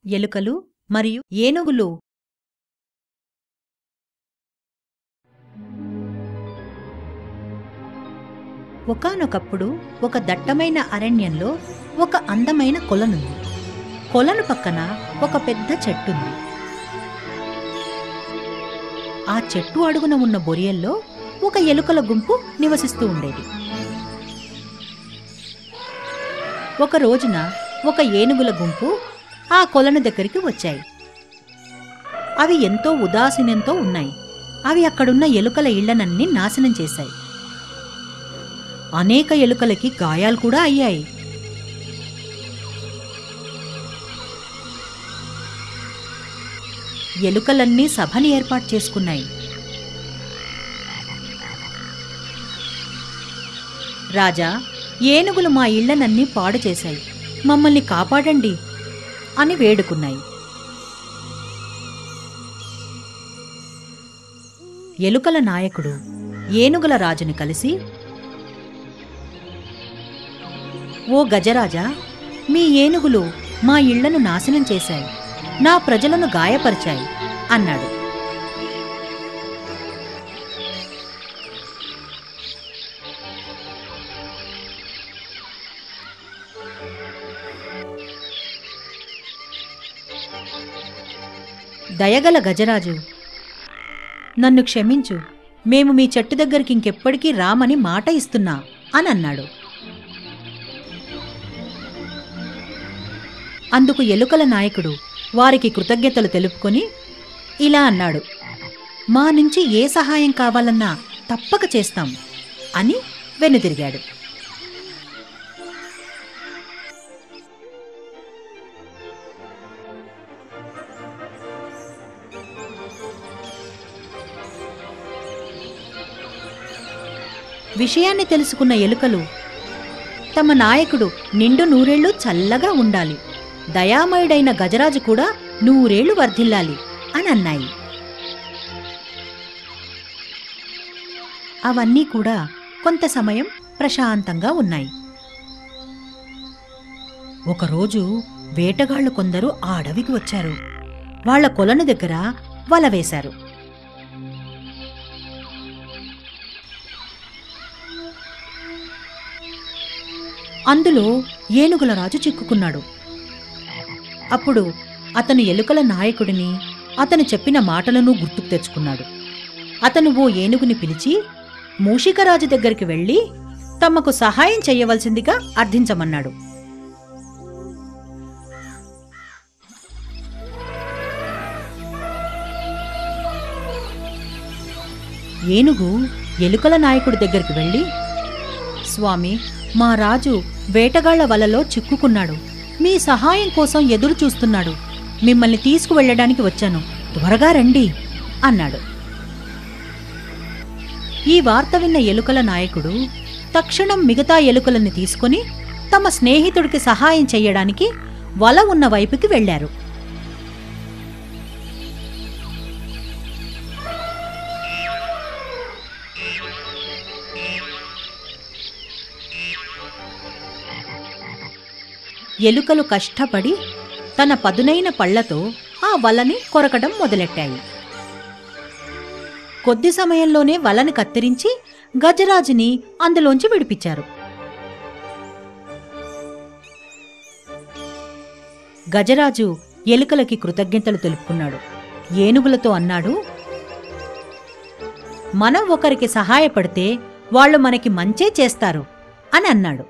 ఎలుకలు మరియు ఏనుగులు. ఒకానొకప్పుడు ఒక దట్టమైన అరణ్యంలో ఒక అందమైన కొలనుంది. కొలను పక్కన ఒక పెద్ద చెట్టుంది. ఆ చెట్టు అడుగున ఉన్న బొరియల్లో ఒక ఎలుకల గుంపు నివసిస్తూ ఉండేది. ఒక రోజున ఒక ఏనుగుల గుంపు ఆ కొలను దగ్గరికి వచ్చాయి. అవి ఎంతో ఉదాసీనంతో ఉన్నాయి. అవి అక్కడున్న ఎలుకల ఇళ్లనన్నీ నాశనం చేశాయి. అనేక ఎలుకలకి గాయాలు కూడా అయ్యాయి. ఎలుకలన్నీ సభని ఏర్పాటు చేసుకున్నాయి. రాజా, ఏనుగులు మా ఇళ్లనన్నీ పాడు చేశాయి, మమ్మల్ని కాపాడండి అని వేడుకున్నాయి. ఎలుకల నాయకుడు ఏనుగుల రాజుని కలిసి, ఓ గజరాజా, మీ ఏనుగులు మా ఇళ్లను నాశనం చేశాయి, నా ప్రజలను గాయపరిచాయి అన్నాడు. దయగల గజరాజు, నన్ను క్షమించు, మేము మీ చెట్టు దగ్గరికి ఇంకెప్పటికీ రామని మాట ఇస్తున్నా అని అన్నాడు. అందుకు ఎలుకల నాయకుడు వారికి కృతజ్ఞతలు తెలుపుకొని ఇలా అన్నాడు, మా నుంచి ఏ సహాయం కావాలన్నా తప్పక చేస్తాం అని వెనుదిరిగాడు. విషయాన్ని తెలుసుకున్న ఎలుకలు తమ నాయకుడు నిండు నూరేళ్లు చల్లగా ఉండాలి, దయామయుడైన గజరాజు కూడా 100 ఏళ్లు వర్ధిల్లాలి అని అన్నాయి. అవన్నీ కూడా కొంత సమయం ప్రశాంతంగా ఉన్నాయి. ఒకరోజు వేటగాళ్లు కొందరు ఆ అడవికి వచ్చారు. వాళ్ల కొలను దగ్గర వల వేశారు. అందులో ఏనుగుల రాజు చిక్కుకున్నాడు. అప్పుడు అతను ఎలుకల నాయకుడిని, అతను చెప్పిన మాటలను గుర్తుకు తెచ్చుకున్నాడు. అతను ఓ ఏనుగుని పిలిచి మూషికరాజు దగ్గరికి వెళ్లి తమకు సహాయం చెయ్యవలసిందిగా అర్థించమన్నాడు. ఏనుగు ఎలుకల నాయకుడి దగ్గరికి వెళ్లి, స్వామి, మా రాజు వేటగాళ్ల వలలో చిక్కుకున్నాడు, మీ సహాయం కోసం ఎదురు చూస్తున్నాడు, మిమ్మల్ని తీసుకువెళ్లడానికి వచ్చాను, త్వరగా రండి అన్నాడు. ఈ వార్త విన్న ఎలుకల నాయకుడు తక్షణం మిగతా ఎలుకలని తీసుకుని తమ స్నేహితుడికి సహాయం చెయ్యడానికి వల ఉన్న వైపుకి వెళ్లారు. ఎలుకలు కష్టపడి తన పదునైన పళ్లతో ఆ వలని కొరకడం మొదలెట్టాయి. కొద్ది సమయంలోనే వలని కత్తిరించి గజరాజుని అందులోంచి విడిపించారు. గజరాజు ఎలుకలకి కృతజ్ఞతలు తెలుపుకున్నాడు. ఏనుగులతో అన్నాడు, మనం ఒకరికి సహాయపడితే వాళ్ళు మనకి మంచే చేస్తారు అని అన్నాడు.